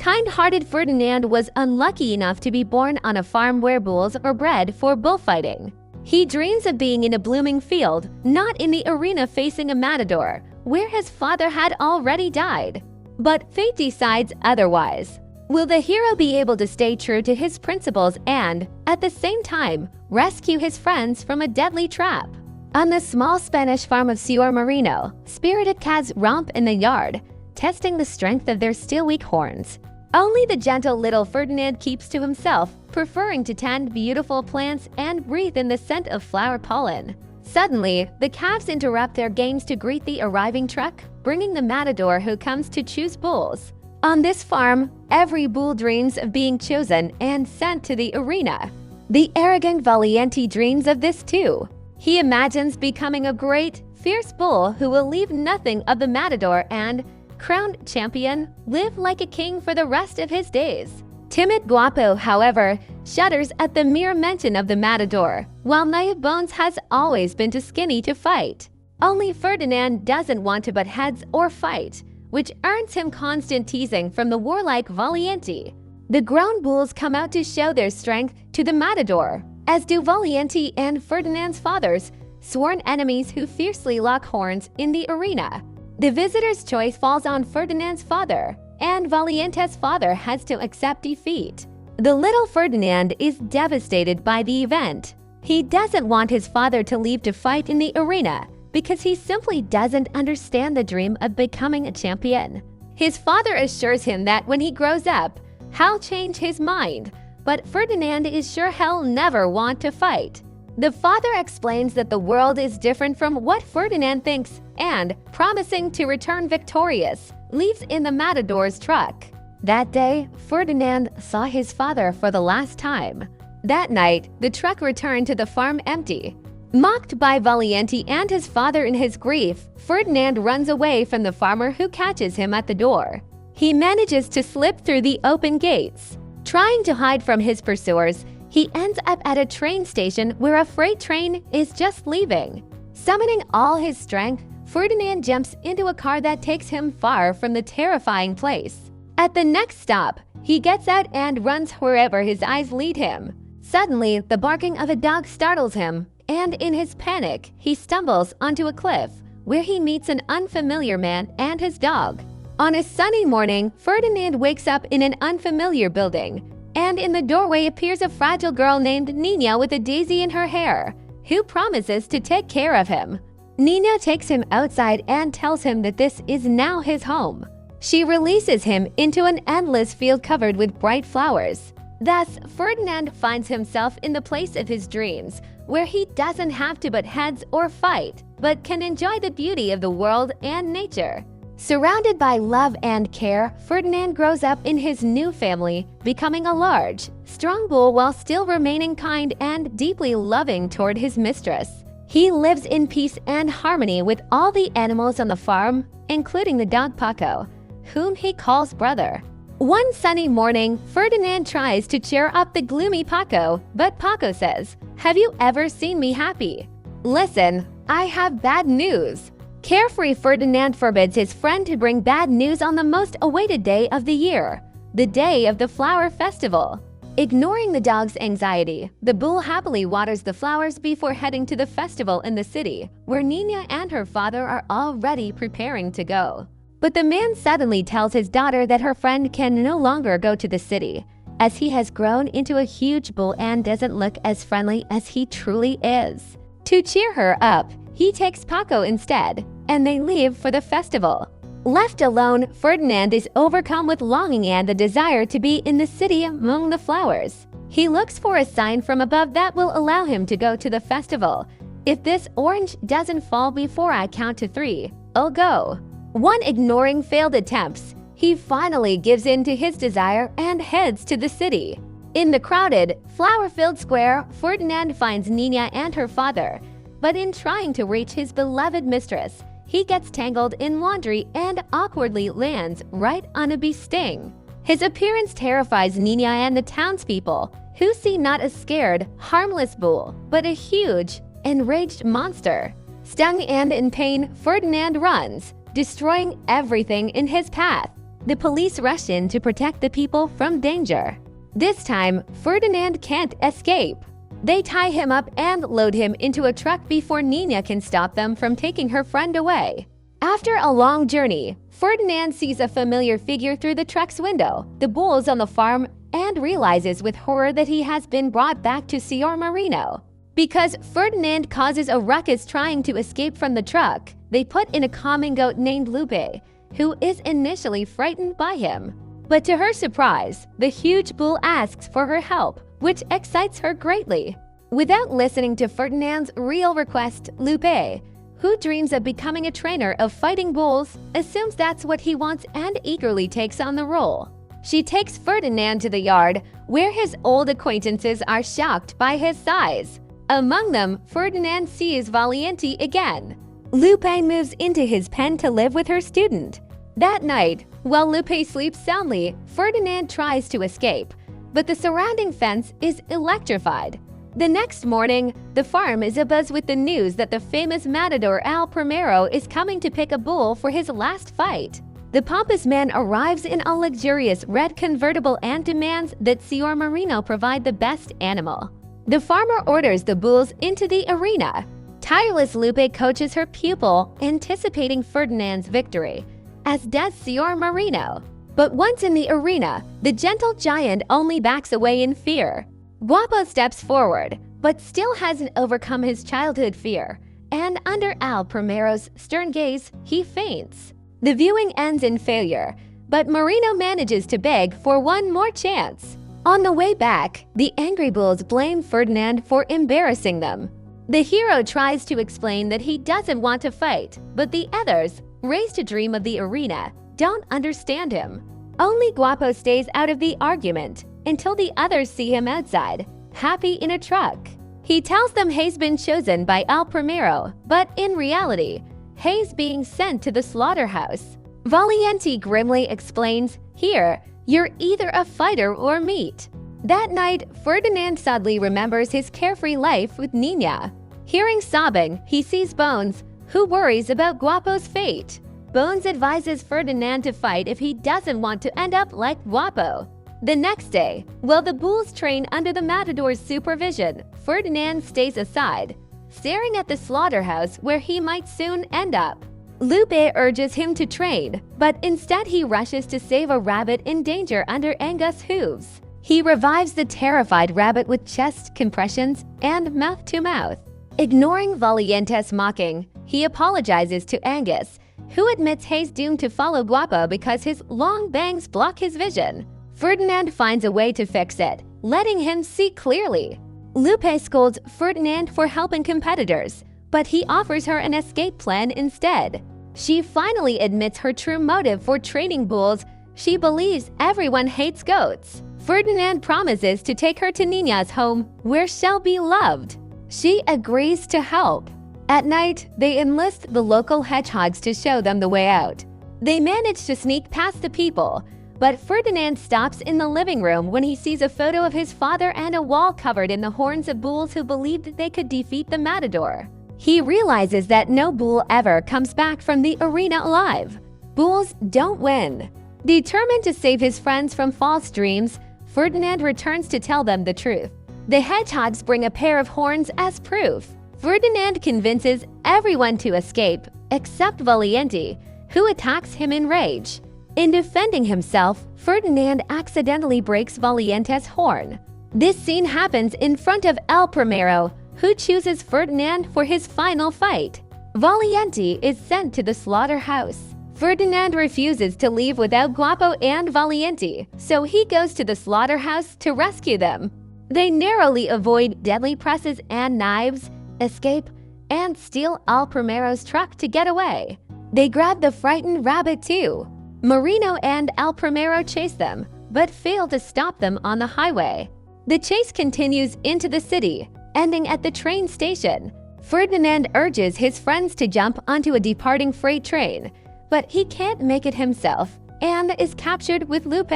Kind-hearted Ferdinand was unlucky enough to be born on a farm where bulls are bred for bullfighting. He dreams of being in a blooming field, not in the arena facing a matador, where his father had already died. But fate decides otherwise. Will the hero be able to stay true to his principles and, at the same time, rescue his friends from a deadly trap? On the small Spanish farm of Ciudad Marino, spirited cats romp in the yard, testing the strength of their still weak horns. Only the gentle little Ferdinand keeps to himself, preferring to tend beautiful plants and breathe in the scent of flower pollen. Suddenly, the calves interrupt their games to greet the arriving truck, bringing the matador who comes to choose bulls. On this farm, every bull dreams of being chosen and sent to the arena. The arrogant Valiente dreams of this too. He imagines becoming a great, fierce bull who will leave nothing of the matador and, crowned champion, live like a king for the rest of his days. Timid Guapo, however, shudders at the mere mention of the matador, while Naive Bones has always been too skinny to fight. Only Ferdinand doesn't want to butt heads or fight, which earns him constant teasing from the warlike Valiente. The grown bulls come out to show their strength to the matador, as do Valiente and Ferdinand's fathers, sworn enemies who fiercely lock horns in the arena. The visitor's choice falls on Ferdinand's father, and Valiente's father has to accept defeat. The little Ferdinand is devastated by the event. He doesn't want his father to leave to fight in the arena, because he simply doesn't understand the dream of becoming a champion. His father assures him that when he grows up, he'll change his mind, but Ferdinand is sure he'll never want to fight. The father explains that the world is different from what Ferdinand thinks and, promising to return victorious, leaves in the matador's truck. That day, Ferdinand saw his father for the last time. That night, the truck returned to the farm empty. Mocked by Valiente and his father in his grief, Ferdinand runs away from the farmer who catches him at the door. He manages to slip through the open gates. Trying to hide from his pursuers, he ends up at a train station where a freight train is just leaving. Summoning all his strength, Ferdinand jumps into a car that takes him far from the terrifying place. At the next stop, he gets out and runs wherever his eyes lead him. Suddenly, the barking of a dog startles him, and in his panic, he stumbles onto a cliff, where he meets an unfamiliar man and his dog. On a sunny morning, Ferdinand wakes up in an unfamiliar building, and in the doorway appears a fragile girl named Nina with a daisy in her hair, who promises to take care of him. Nina takes him outside and tells him that this is now his home. She releases him into an endless field covered with bright flowers. Thus, Ferdinand finds himself in the place of his dreams, where he doesn't have to butt heads or fight, but can enjoy the beauty of the world and nature. Surrounded by love and care, Ferdinand grows up in his new family, becoming a large, strong bull while still remaining kind and deeply loving toward his mistress. He lives in peace and harmony with all the animals on the farm, including the dog Paco, whom he calls brother. One sunny morning, Ferdinand tries to cheer up the gloomy Paco, but Paco says, "Have you ever seen me happy? Listen, I have bad news." Carefree Ferdinand forbids his friend to bring bad news on the most awaited day of the year, the day of the flower festival. Ignoring the dog's anxiety, the bull happily waters the flowers before heading to the festival in the city, where Nina and her father are already preparing to go. But the man suddenly tells his daughter that her friend can no longer go to the city, as he has grown into a huge bull and doesn't look as friendly as he truly is. To cheer her up, he takes Paco instead, and they leave for the festival. Left alone, Ferdinand is overcome with longing and the desire to be in the city among the flowers. He looks for a sign from above that will allow him to go to the festival. If this orange doesn't fall before I count to 3, I'll go. One ignoring failed attempts, he finally gives in to his desire and heads to the city. In the crowded, flower-filled square, Ferdinand finds Nina and her father, but in trying to reach his beloved mistress, he gets tangled in laundry and awkwardly lands right on a bee sting. His appearance terrifies Nina and the townspeople, who see not a scared, harmless bull, but a huge, enraged monster. Stung and in pain, Ferdinand runs, destroying everything in his path. The police rush in to protect the people from danger. This time, Ferdinand can't escape. They tie him up and load him into a truck before Nina can stop them from taking her friend away. After a long journey, Ferdinand sees a familiar figure through the truck's window, the bulls on the farm, and realizes with horror that he has been brought back to Sior Marino. Because Ferdinand causes a ruckus trying to escape from the truck, they put in a calming goat named Lupe, who is initially frightened by him. But to her surprise, the huge bull asks for her help, which excites her greatly. Without listening to Ferdinand's real request, Lupe, who dreams of becoming a trainer of fighting bulls, assumes that's what he wants and eagerly takes on the role. She takes Ferdinand to the yard, where his old acquaintances are shocked by his size. Among them, Ferdinand sees Valiente again. Lupe moves into his pen to live with her student. That night, while Lupe sleeps soundly, Ferdinand tries to escape, but the surrounding fence is electrified. The next morning, the farm is abuzz with the news that the famous matador Al Primero is coming to pick a bull for his last fight. The pompous man arrives in a luxurious red convertible and demands that Sior Marino provide the best animal. The farmer orders the bulls into the arena. Tireless Lupe coaches her pupil, anticipating Ferdinand's victory, as does Sior Marino. But once in the arena, the gentle giant only backs away in fear. Guapo steps forward, but still hasn't overcome his childhood fear, and under Al Primero's stern gaze, he faints. The viewing ends in failure, but Marino manages to beg for one more chance. On the way back, the angry bulls blame Ferdinand for embarrassing them. The hero tries to explain that he doesn't want to fight, but the others, raised to dream of the arena, don't understand him. Only Guapo stays out of the argument until the others see him outside, happy in a truck. He tells them he's been chosen by Al Primero, but in reality, he's being sent to the slaughterhouse. Valiente grimly explains, "Here, you're either a fighter or meat." That night, Ferdinand sadly remembers his carefree life with Nina. Hearing sobbing, he sees Bones, who worries about Guapo's fate. Bones advises Ferdinand to fight if he doesn't want to end up like Guapo. The next day, while the bulls train under the matador's supervision, Ferdinand stays aside, staring at the slaughterhouse where he might soon end up. Lupe urges him to train, but instead he rushes to save a rabbit in danger under Angus' hooves. He revives the terrified rabbit with chest compressions and mouth-to-mouth. Ignoring Valiente's mocking, he apologizes to Angus, who admits he's doomed to follow Guapo because his long bangs block his vision. Ferdinand finds a way to fix it, letting him see clearly. Lupe scolds Ferdinand for helping competitors, but he offers her an escape plan instead. She finally admits her true motive for training bulls. She believes everyone hates goats. Ferdinand promises to take her to Nina's home, where she'll be loved. She agrees to help. At night, they enlist the local hedgehogs to show them the way out. They manage to sneak past the people, but Ferdinand stops in the living room when he sees a photo of his father and a wall covered in the horns of bulls who believed that they could defeat the matador. He realizes that no bull ever comes back from the arena alive. Bulls don't win. Determined to save his friends from false dreams, Ferdinand returns to tell them the truth. The hedgehogs bring a pair of horns as proof. Ferdinand convinces everyone to escape, except Valiente, who attacks him in rage. In defending himself, Ferdinand accidentally breaks Valiente's horn. This scene happens in front of El Primero, who chooses Ferdinand for his final fight. Valiente is sent to the slaughterhouse. Ferdinand refuses to leave without Guapo and Valiente, so he goes to the slaughterhouse to rescue them. They narrowly avoid deadly presses and knives, escape, and steal Al Primero's truck to get away. They grab the frightened rabbit too. Marino and Al Primero chase them, but fail to stop them on the highway. The chase continues into the city, ending at the train station. Ferdinand urges his friends to jump onto a departing freight train, but he can't make it himself and is captured with Lupe.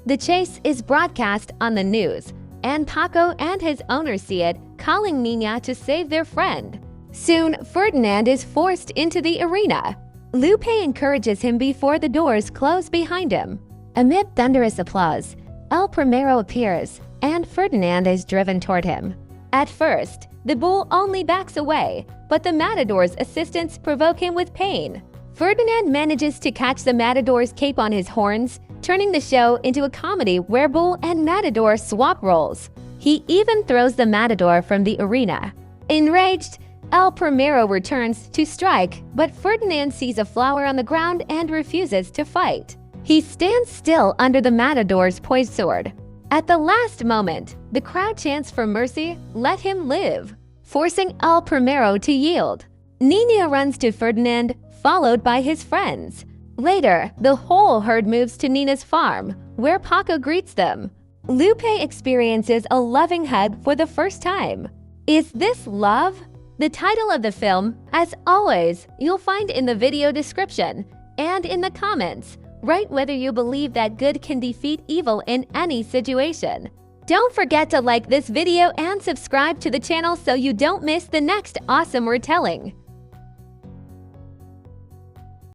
The chase is broadcast on the news, and Paco and his owner see it, calling Nina to save their friend. Soon, Ferdinand is forced into the arena. Lupe encourages him before the doors close behind him. Amid thunderous applause, El Primero appears, and Ferdinand is driven toward him. At first, the bull only backs away, but the matador's assistants provoke him with pain. Ferdinand manages to catch the matador's cape on his horns, turning the show into a comedy where bull and matador swap roles. He even throws the matador from the arena. Enraged, El Primero returns to strike, but Ferdinand sees a flower on the ground and refuses to fight. He stands still under the matador's poised sword. At the last moment, the crowd chants for mercy, "Let him live," forcing El Primero to yield. Nina runs to Ferdinand, followed by his friends. Later, the whole herd moves to Nina's farm, where Paco greets them. Lupe experiences a loving hug for the first time. Is this love? The title of the film, as always, you'll find in the video description and in the comments. Write whether you believe that good can defeat evil in any situation. Don't forget to like this video and subscribe to the channel so you don't miss the next awesome retelling.